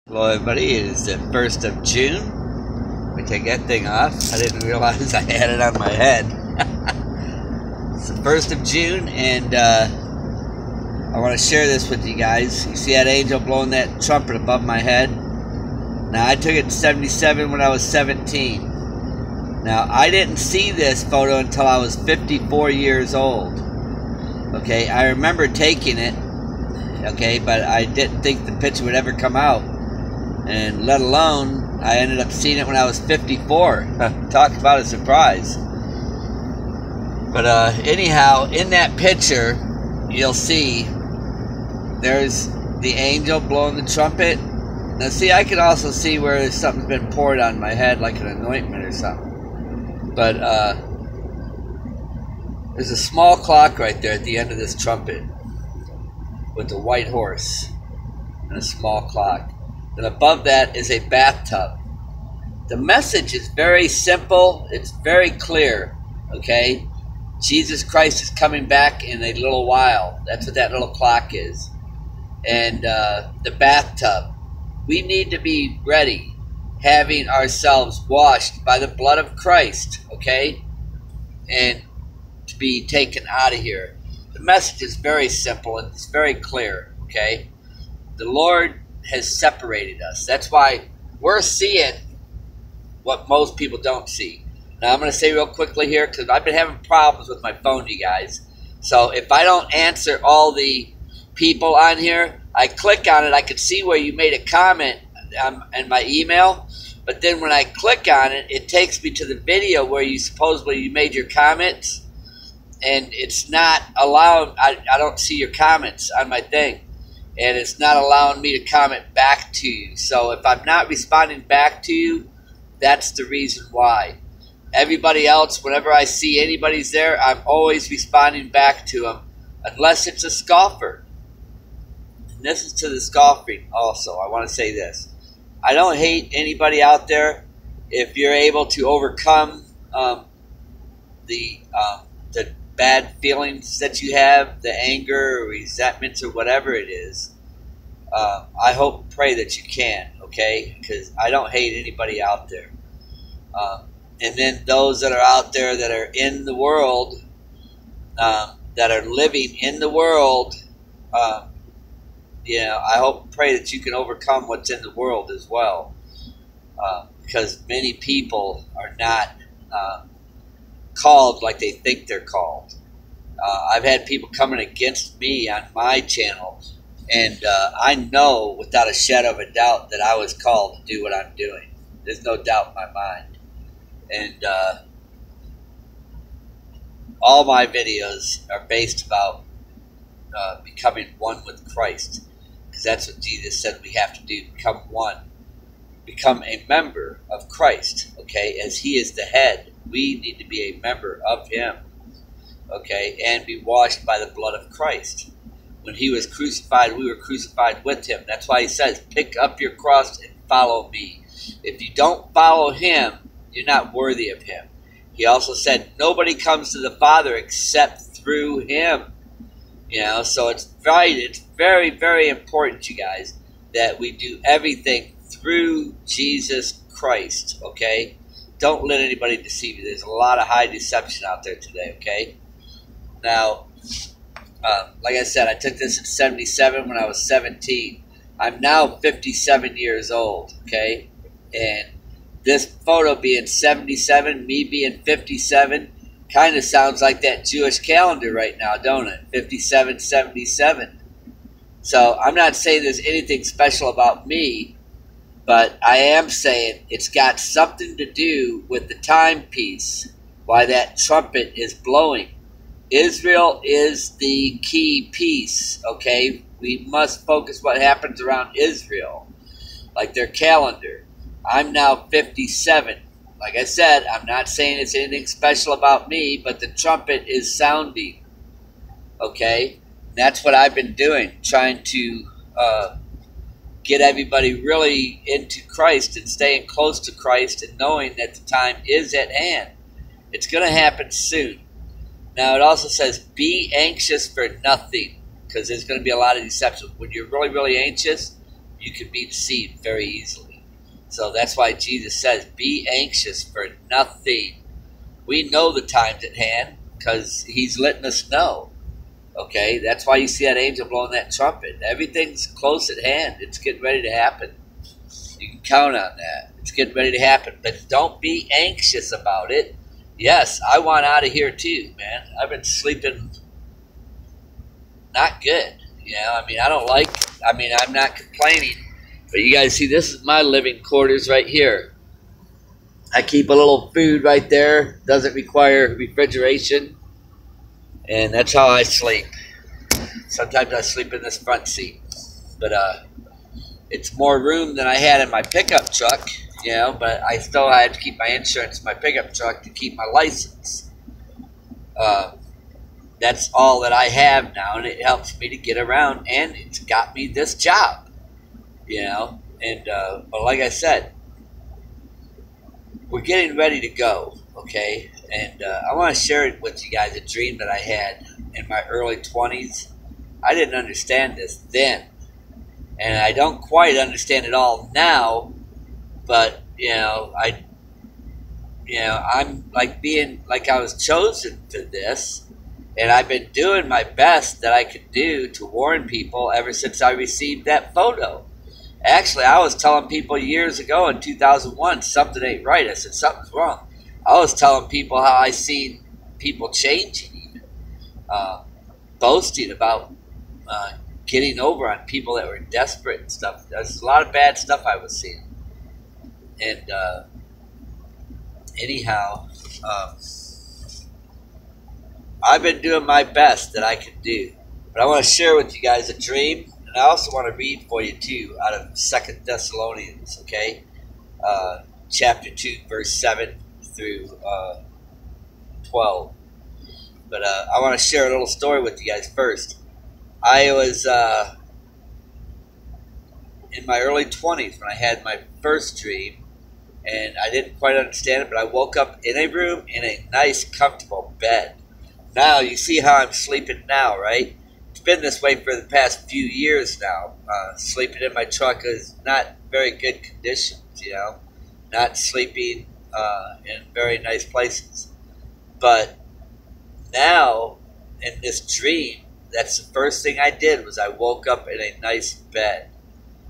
Hello everybody, it is the 1st of June. Let me take that thing off. I didn't realize I had it on my head. It's the 1st of June and I want to share this with you guys. You see that angel blowing that trumpet above my head? Now I took it in 77 when I was 17. Now I didn't see this photo until I was 54 years old. Okay, I remember taking it, okay, but I didn't think the picture would ever come out. And let alone, I ended up seeing it when I was 54. Talk about a surprise. But anyhow, in that picture, you'll see there's the angel blowing the trumpet. Now see, I can also see where something's been poured on my head, like an anointment or something. But there's a small clock right there at the end of this trumpet with a white horse and a small clock. And above that is a bathtub. The message is very simple. It's very clear. Okay? Jesus Christ is coming back in a little while. That's what that little clock is. And the bathtub. We need to be ready, having ourselves washed by the blood of Christ. Okay? And to be taken out of here. The message is very simple and it's very clear. Okay? The Lord has separated us. That's why we're seeing what most people don't see. Now I'm going to say real quickly here, because I've been having problems with my phone, you guys. So if I don't answer all the people on here, I click on it, I can see where you made a comment in my email, but then when I click on it, it takes me to the video where you supposedly made your comments, and it's not allowing, I don't see your comments on my thing. And it's not allowing me to comment back to you. So if I'm not responding back to you, that's the reason why. Everybody else, whenever I see anybody's there, I'm always responding back to them, unless it's a scoffer. And this is to the scoffing also. I want to say this. I don't hate anybody out there. If you're able to overcome the bad feelings that you have, the anger or resentments or whatever it is, I hope and pray that you can, okay? Because I don't hate anybody out there. And then those that are out there that are in the world, that are living in the world, you know, I hope and pray that you can overcome what's in the world as well. Because many people are not called like they think they're called. I've had people coming against me on my channel, and I know without a shadow of a doubt that I was called to do what I'm doing. There's no doubt in my mind. And all my videos are based about becoming one with Christ, because that's what Jesus said we have to do, become one. Become a member of Christ, okay? As He is the head, we need to be a member of Him, okay? And be washed by the blood of Christ. When He was crucified, we were crucified with Him. That's why He says, pick up your cross and follow me. If you don't follow Him, you're not worthy of Him. He also said, nobody comes to the Father except through Him. You know, so it's very, very important, you guys, that we do everything through Jesus Christ, okay? Don't let anybody deceive you. There's a lot of high deception out there today, okay? Now, like I said, I took this in 77 when I was 17. I'm now 57 years old, okay? And this photo being 77, me being 57, kind of sounds like that Jewish calendar right now, don't it? 5777. So I'm not saying there's anything special about me, but I am saying it's got something to do with the timepiece, why that trumpet is blowing. Israel is the key piece, okay? We must focus what happens around Israel, like their calendar. I'm now 57. Like I said, I'm not saying it's anything special about me, but the trumpet is sounding, okay? That's what I've been doing, trying to get everybody really into Christ and staying close to Christ and knowing that the time is at hand. It's going to happen soon. Now, it also says, be anxious for nothing, because there's going to be a lot of deception. When you're really, really anxious, you can be deceived very easily. So that's why Jesus says, be anxious for nothing. We know the time's at hand because he's letting us know. Okay, that's why you see that angel blowing that trumpet. Everything's close at hand. It's getting ready to happen. You can count on that. It's getting ready to happen. But don't be anxious about it. Yes, I want out of here too, man. I've been sleeping not good. You know, I mean, I'm not complaining. But you guys see, this is my living quarters right here. I keep a little food right there. Doesn't require refrigeration. And that's how I sleep. Sometimes I sleep in this front seat. But it's more room than I had in my pickup truck, you know, but I still had to keep my insurance in my pickup truck to keep my license. That's all that I have now, and it helps me to get around, and it's got me this job, you know. And but like I said, we're getting ready to go, okay? And I want to share with you guys a dream that I had in my early 20s. I didn't understand this then, and I don't quite understand it all now. But I'm like being like I was chosen for this, and I've been doing my best that I could do to warn people ever since I received that photo. Actually, I was telling people years ago in 2001, something ain't right. I said, something's wrong. I was telling people how I seen people changing, even boasting about getting over on people that were desperate and stuff. There's a lot of bad stuff I was seeing. And anyhow, I've been doing my best that I could do. But I want to share with you guys a dream. And I also want to read for you, too, out of 2 Thessalonians, okay? Chapter 2, verse 7 through 12. But I want to share a little story with you guys first. I was in my early 20s when I had my first dream, and I didn't quite understand it, but I woke up in a room in a nice, comfortable bed. Now, you see how I'm sleeping now, right? It's been this way for the past few years now. Sleeping in my truck is not very good conditions, you know. Not sleeping in very nice places. But now, in this dream, that's the first thing I did was I woke up in a nice bed.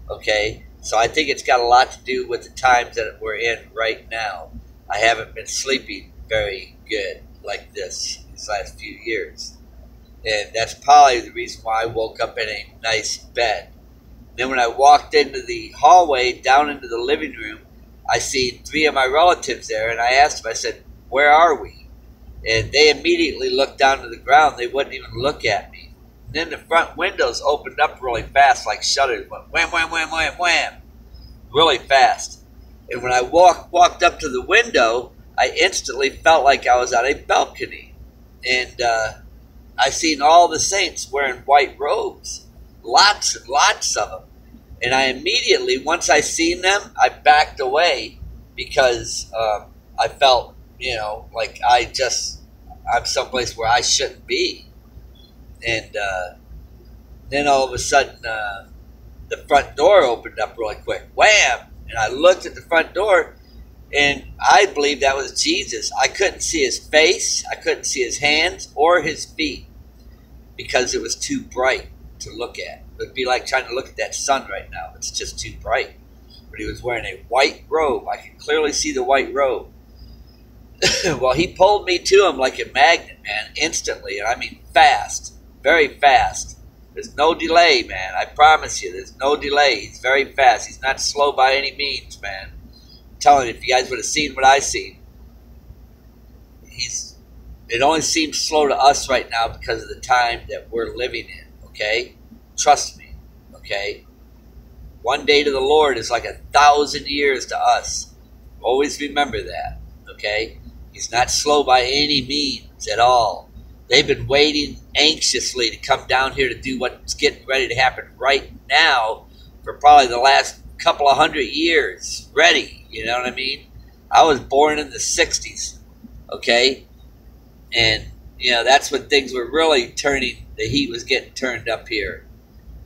Okay? So I think it's got a lot to do with the times that we're in right now. I haven't been sleeping very good like this these last few years. And that's probably the reason why I woke up in a nice bed. Then when I walked into the hallway, down into the living room, I seen 3 of my relatives there, and I asked them, I said, where are we? And they immediately looked down to the ground. They wouldn't even look at me. And then the front windows opened up really fast, like shutters. Went wham, wham, wham, wham, wham. Really fast. And when I walked up to the window, I instantly felt like I was on a balcony. And I seen all the saints wearing white robes. Lots and lots of them. And I immediately, once I seen them, I backed away because I felt, you know, like I'm someplace where I shouldn't be. And then all of a sudden, the front door opened up really quick. Wham! And I looked at the front door, and I believe that was Jesus. I couldn't see his face. I couldn't see his hands or his feet because it was too bright to look at. It would be like trying to look at that sun right now. It's just too bright. But he was wearing a white robe. I could clearly see the white robe. Well, he pulled me to him like a magnet, man, instantly. And I mean fast, very fast. There's no delay, man. I promise you, there's no delay. He's very fast. He's not slow by any means, man. I'm telling you, if you guys would have seen what I seen, it only seems slow to us right now because of the time that we're living in, okay? Trust me, okay? One day to the Lord is like 1,000 years to us. Always remember that, okay? He's not slow by any means at all. They've been waiting anxiously to come down here to do what's getting ready to happen right now for probably the last couple of 100 years. Ready, you know what I mean? I was born in the 60s, okay? And, you know, that's when things were really turning, the heat was getting turned up here,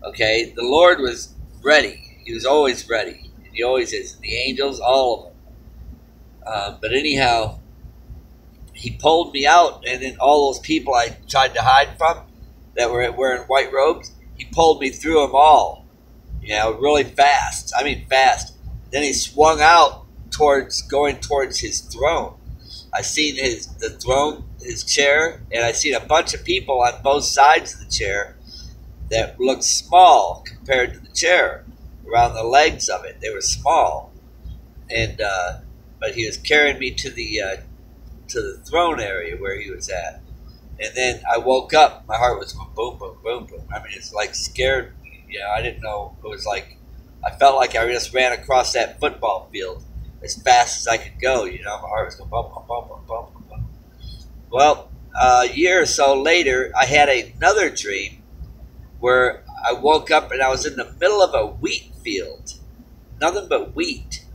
okay? The Lord was ready. He was always ready. And he always is. The angels, all of them. But anyhow, he pulled me out, and then all those people I tried to hide from that were wearing white robes, he pulled me through them all, really fast. I mean, fast. Then he swung out going towards his throne. I seen the throne, his chair, and I seen a bunch of people on both sides of the chair that looked small compared to the chair. Around the legs of it, they were small, and but he was carrying me to the throne area where he was at. And then I woke up. My heart was going boom, boom, boom, boom. I mean, it's like scared me. I didn't know. It was like I felt like I just ran across that football field as fast as I could go. My heart was going bum, bum, bum, bum, bum, bum, bum. Well, a year or so later, I had another dream where I woke up and I was in the middle of a wheat field, nothing but wheat.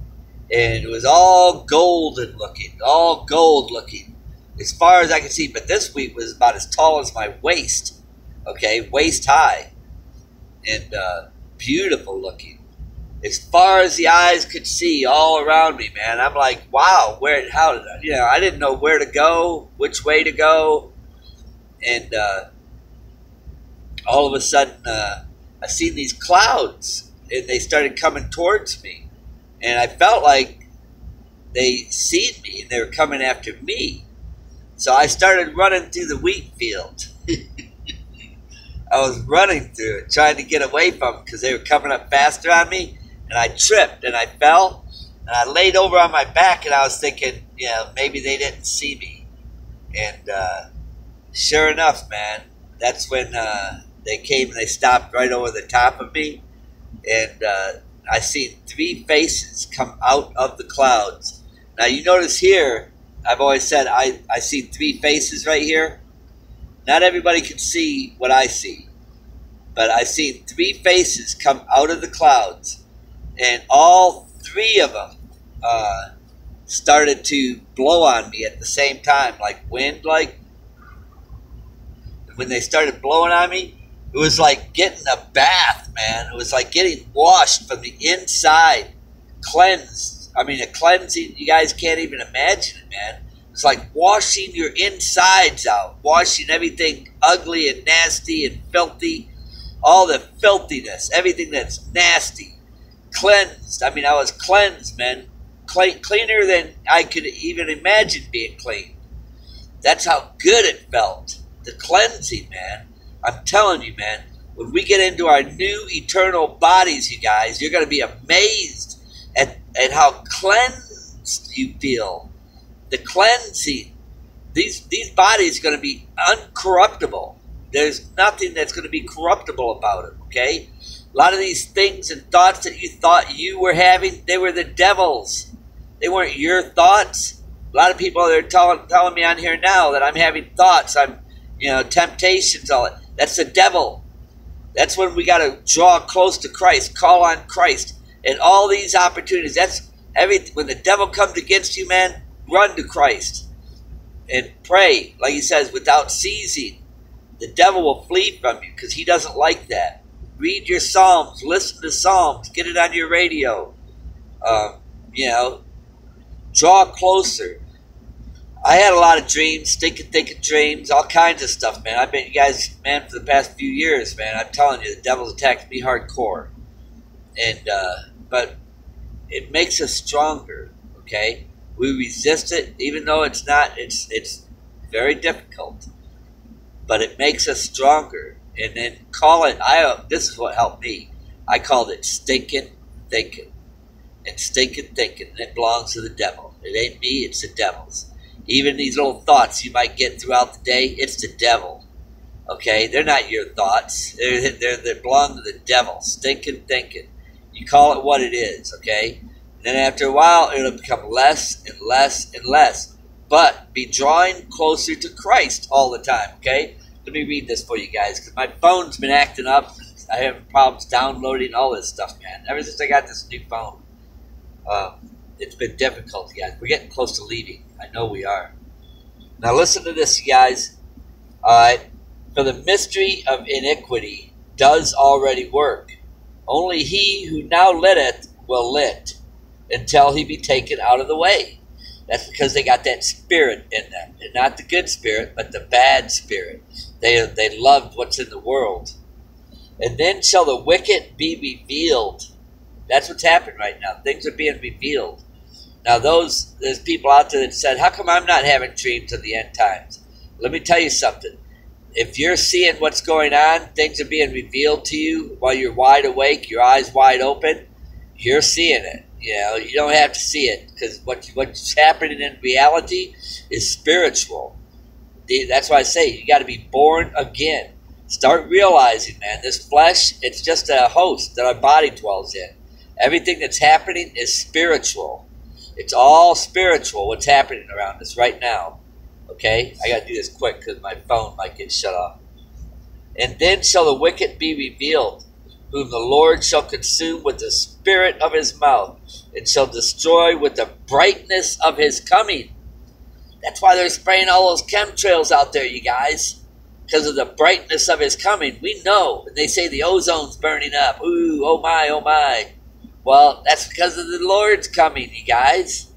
And it was all golden looking, all gold looking, as far as I could see. But this wheat was about as tall as my waist, waist high, and beautiful looking, as far as the eyes could see, all around me, man. I'm like, wow, how did I didn't know where to go, which way to go, and all of a sudden, I seen these clouds, and they started coming towards me. And I felt like they seen me and they were coming after me. So I started running through the wheat field. I was running through it, trying to get away from them because they were coming up faster on me. And I tripped and I fell. And I laid over on my back and I was thinking, maybe they didn't see me. And sure enough, man, that's when they came and they stopped right over the top of me. And I seen 3 faces come out of the clouds. Now you notice here, I've always said I see 3 faces right here. Not everybody can see what I see, but I seen 3 faces come out of the clouds, and all 3 of them started to blow on me at the same time, like wind, like. When they started blowing on me, it was like getting a bath, man. It was like getting washed from the inside, cleansed. I mean, a cleansing, you guys can't even imagine it, man. It's like washing your insides out, washing everything ugly and nasty and filthy, all the filthiness, everything that's nasty, cleansed. I mean, I was cleansed, man, cleaner than I could even imagine being clean. That's how good it felt, the cleansing, man. I'm telling you, man, when we get into our new eternal bodies, you guys, you're going to be amazed at how cleansed you feel. The cleansing. These bodies are going to be uncorruptible. There's nothing that's going to be corruptible about it, okay? A lot of these things and thoughts that you thought you were having, they were the devil's. They weren't your thoughts. A lot of people are telling me on here now that I'm having thoughts, temptations, all that. That's the devil. That's when we got to draw close to Christ, call on Christ, and all these opportunities. That's when the devil comes against you, man, run to Christ and pray, like he says, without ceasing. The devil will flee from you because he doesn't like that. Read your Psalms, listen to Psalms, get it on your radio. Draw closer. I had a lot of dreams, thinking dreams, all kinds of stuff, man. I've been, you guys, man, for the past few years, man, I'm telling you, the devil's attacked me hardcore. And, but it makes us stronger, okay? We resist it, even though it's very difficult. But it makes us stronger. And then this is what helped me. I called it stinking thinking. And stinking thinking, and it belongs to the devil. It ain't me, it's the devil's. Even these little thoughts you might get throughout the day, it's the devil. Okay? They're not your thoughts. They belong to the devil. Stinking thinking. You call it what it is, okay? And then after a while, it'll become less and less and less. But be drawing closer to Christ all the time, okay? Let me read this for you guys, because my phone's been acting up. I have problems downloading all this stuff, man. Ever since I got this new phone. It's been difficult, guys. We're getting close to leaving. I know we are. Now listen to this, you guys. All right. For the mystery of iniquity does already work. Only he who now litteth will lit until he be taken out of the way. That's because they got that spirit in them. And not the good spirit, but the bad spirit. They loved what's in the world. And then shall the wicked be revealed. That's what's happening right now. Things are being revealed. Now there's people out there that said, how come I'm not having dreams of the end times? Let me tell you something. If you're seeing what's going on, things are being revealed to you while you're wide awake, your eyes wide open, you're seeing it. You don't have to see it, because what's happening in reality is spiritual. That's why I say you got to be born again. Start realizing, man, this flesh, it's just a host that our body dwells in. Everything that's happening is spiritual. It's all spiritual, what's happening around us right now. Okay? I got to do this quick because my phone might get shut off. And then shall the wicked be revealed, whom the Lord shall consume with the spirit of his mouth, and shall destroy with the brightness of his coming. That's why they're spraying all those chemtrails out there, you guys. Because of the brightness of his coming. We know. And they say the ozone's burning up. Ooh, oh my, oh my. Well, that's because of the Lord's coming, you guys.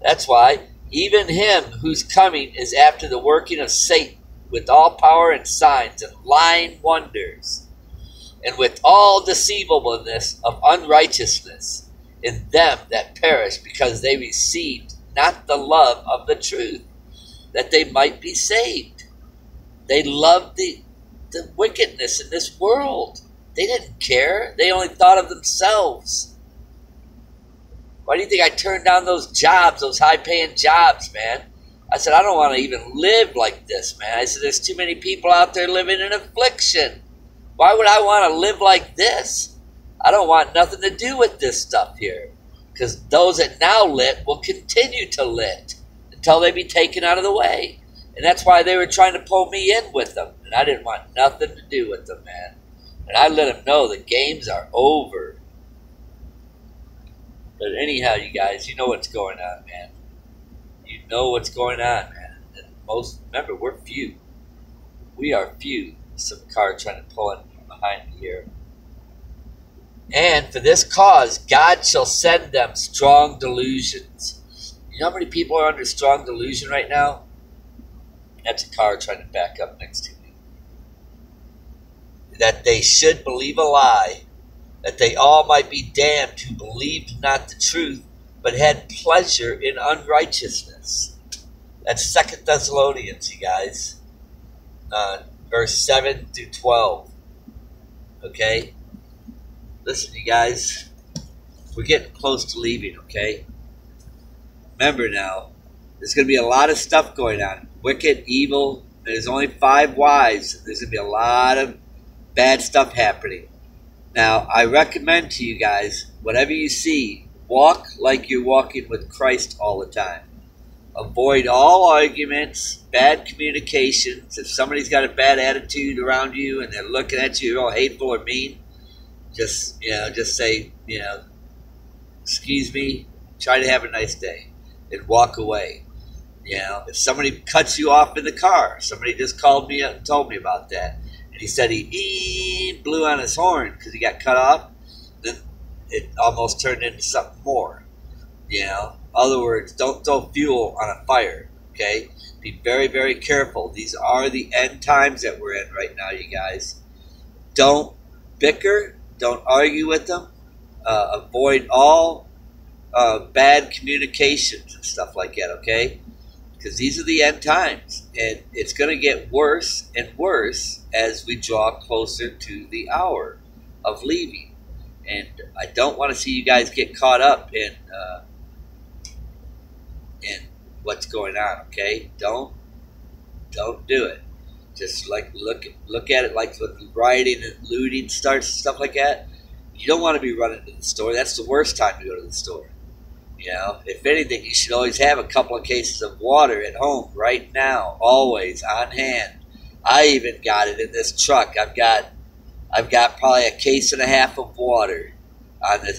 That's why. Even him whose coming is after the working of Satan, with all power and signs and lying wonders, and with all deceivableness of unrighteousness in them that perish, because they received not the love of the truth, that they might be saved. They loved the wickedness in this world. They didn't care. They only thought of themselves. Why do you think I turned down those jobs, those high-paying jobs, man? I said, I don't want to even live like this, man. I said, there's too many people out there living in affliction. Why would I want to live like this? I don't want nothing to do with this stuff here. Because those that now lit will continue to lit until they be taken out of the way. And that's why they were trying to pull me in with them. And I didn't want nothing to do with them, man. And I let them know the games are over. But anyhow, you guys, you know what's going on, man. You know what's going on, man. And remember, we're few. We are few. Some car trying to pull in behind me here. And for this cause, God shall send them strong delusions. You know how many people are under strong delusion right now? That's a car trying to back up next to me. That they should believe a lie, that they all might be damned who believed not the truth, but had pleasure in unrighteousness. That's 2 Thessalonians, you guys. Verse 7 through 12. Okay? Listen, you guys. We're getting close to leaving, okay? Remember now, there's going to be a lot of stuff going on. Wicked, evil. There's only 5 wise. There's going to be a lot of bad stuff happening. Now, I recommend to you guys, whatever you see, walk like you're walking with Christ all the time. Avoid all arguments, bad communications. If somebody's got a bad attitude around you and they're looking at you all hateful or mean, just say, excuse me, try to have a nice day, and walk away. If somebody cuts you off in the car, somebody just called me up and told me about that, and he said he blew on his horn because he got cut off, then it almost turned into something more. In other words, don't throw fuel on a fire, okay? Be very, very careful. These are the end times that we're in right now, you guys. Don't bicker. Don't argue with them. Avoid all bad communications and stuff like that, okay? Because these are the end times, and it's going to get worse and worse as we draw closer to the hour of leaving. And I don't want to see you guys get caught up in what's going on, okay? Don't do it. Just like look at it like with rioting and looting starts and stuff like that. You don't want to be running to the store. That's the worst time to go to the store. If anything, you should always have a couple of cases of water at home right now, always on hand. I even got it in this truck. I've got probably a case and a half of water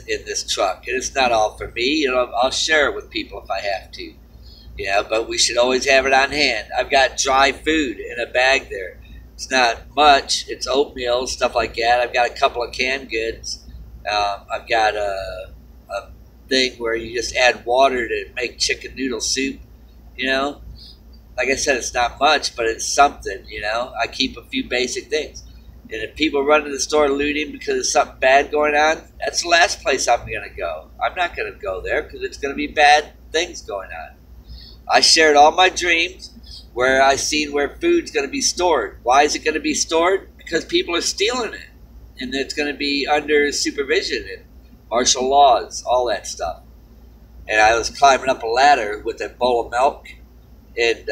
in this truck, and it's not all for me. I'll share it with people if I have to. But we should always have it on hand. I've got dry food in a bag there. It's not much. It's oatmeal, stuff like that. I've got a couple of canned goods. I've got a thing where you just add water to make chicken noodle soup. You know, like I said, it's not much, but it's something. You know, I keep a few basic things. And if people run to the store looting because there's something bad going on, that's the last place I'm going to go. I'm not going to go there because it's going to be bad things going on. I shared all my dreams where I seen where food's going to be stored. Why is it going to be stored? Because people are stealing it. And it's going to be under supervision and martial laws, all that stuff. And I was climbing up a ladder with a bowl of milk. And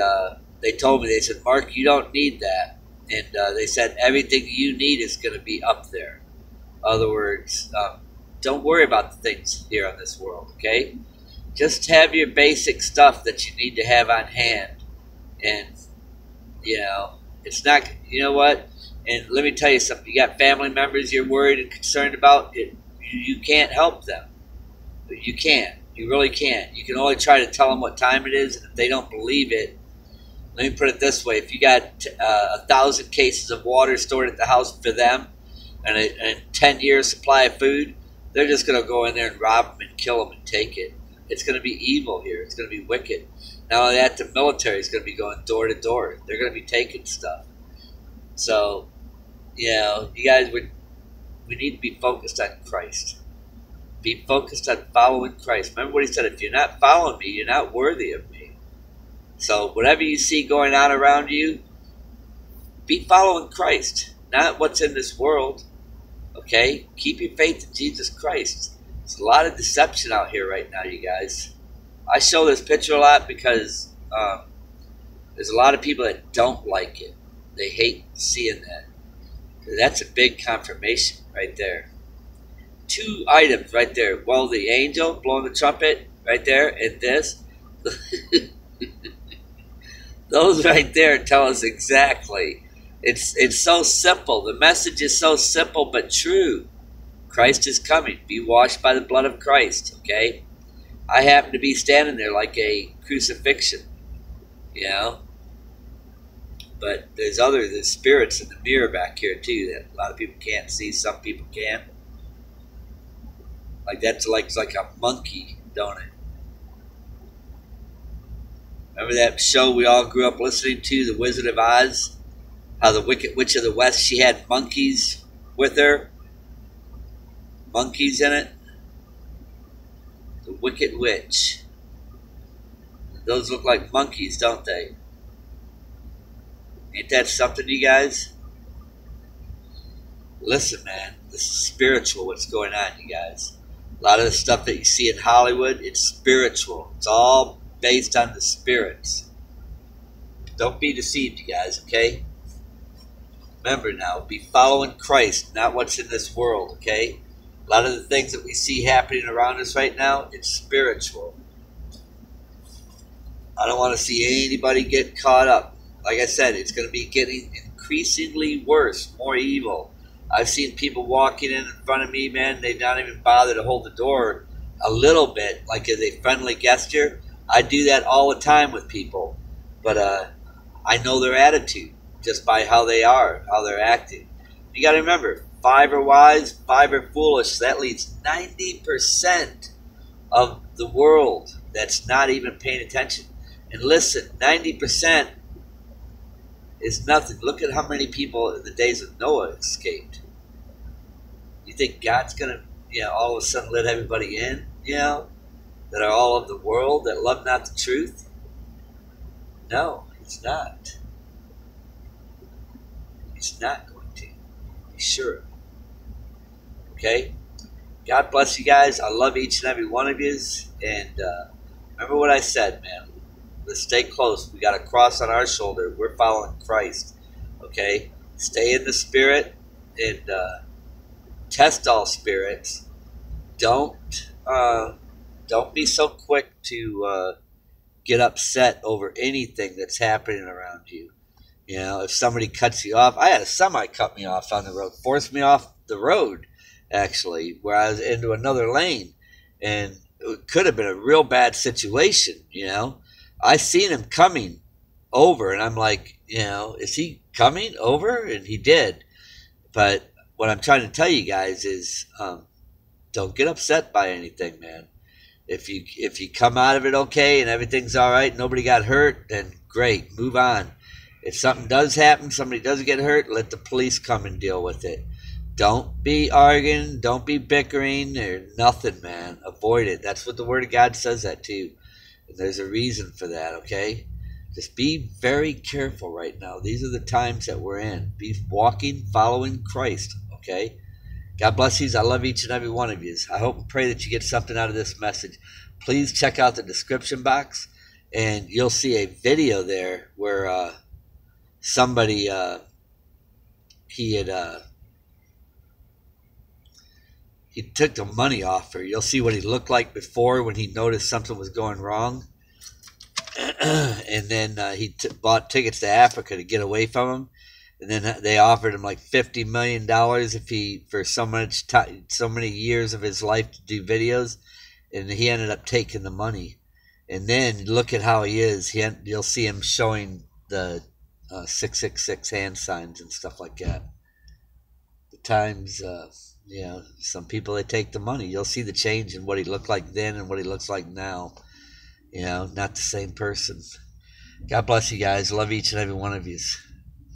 they told me, they said, Mark, you don't need that. And they said, everything you need is going to be up there. In other words, don't worry about the things here on this world, okay? Just have your basic stuff that you need to have on hand. And, you know, it's not, you know what? And let me tell you something. You got family members you're worried and concerned about. You can't help them. You can't. You really can't. You can only try to tell them what time it is. And if they don't believe it, let me put it this way. If you got 1,000 cases of water stored at the house for them and a 10-year supply of food, they're just going to go in there and rob them and kill them and take it. It's going to be evil here. It's going to be wicked. Not only that, the military is going to be going door to door. They're going to be taking stuff. So, you know, you guys, we need to be focused on Christ. Be focused on following Christ. Remember what he said, if you're not following me, you're not worthy of me. So whatever you see going on around you, be following Christ, not what's in this world. Okay? Keep your faith in Jesus Christ. There's a lot of deception out here right now, you guys. I show this picture a lot because there's a lot of people that don't like it. They hate seeing that. That's a big confirmation right there. 2 items right there. Well, the angel blowing the trumpet right there and this. Those right there tell us exactly. It's so simple. The message is so simple but true. Christ is coming. Be washed by the blood of Christ, okay? I happen to be standing there like a crucifixion, you know? But there's spirits in the mirror back here too that a lot of people can't see. Some people can. Like that's like a monkey, don't it? Remember that show we all grew up listening to, The Wizard of Oz? How the Wicked Witch of the West, she had monkeys with her. Monkeys in it. The Wicked Witch. Those look like monkeys, don't they? Ain't that something, you guys? Listen, man, this is spiritual what's going on, you guys. A lot of the stuff that you see in Hollywood, it's spiritual. It's all based on the spirits. Don't be deceived, you guys, okay? Remember now, be following Christ, not what's in this world, okay? A lot of the things that we see happening around us right now, it's spiritual. I don't want to see anybody get caught up. Like I said, it's going to be getting increasingly worse, more evil. I've seen people walking in front of me, man, they don't even bother to hold the door a little bit, like as a friendly gesture. I do that all the time with people. But I know their attitude just by how they are, how they're acting. You got to remember, 5 are wise, 5 are foolish. That leaves 90% of the world that's not even paying attention. And listen, 90% is nothing. Look at how many people in the days of Noah escaped. You think God's going to, all of a sudden let everybody in, that are all of the world, that love not the truth? No, he's not. He's not going to. Be sure. Okay? God bless you guys. I love each and every one of you. And remember what I said, man. Let's stay close. We got a cross on our shoulder. We're following Christ. Okay? Stay in the Spirit and test all spirits. Don't be so quick to get upset over anything that's happening around you. If somebody cuts you off. I had a semi cut me off on the road. Forced me off the road, actually, where I was into another lane. And it could have been a real bad situation, I seen him coming over, and I'm like, is he coming over? And he did. But what I'm trying to tell you guys is don't get upset by anything, man. If you come out of it okay and everything's all right, nobody got hurt, then great, move on. If something does happen, somebody does get hurt, let the police come and deal with it. Don't be arguing, don't be bickering or nothing, man. Avoid it. That's what the Word of God says that too. And there's a reason for that, okay? Just be very careful right now. These are the times that we're in. Be walking, following Christ, okay? God bless you. I love each and every one of you. I hope and pray that you get something out of this message. Please check out the description box, and you'll see a video there where somebody, he took the money off her. You'll see what he looked like before when he noticed something was going wrong. And then he bought tickets to Africa to get away from him. And then they offered him like $50 million if he, for so many years of his life to do videos. And he ended up taking the money. And then look at how he is. You'll see him showing the 666 hand signs and stuff like that. The times... some people, they take the money. You'll see the change in what he looked like then and what he looks like now. Not the same person. God bless you guys. Love each and every one of you.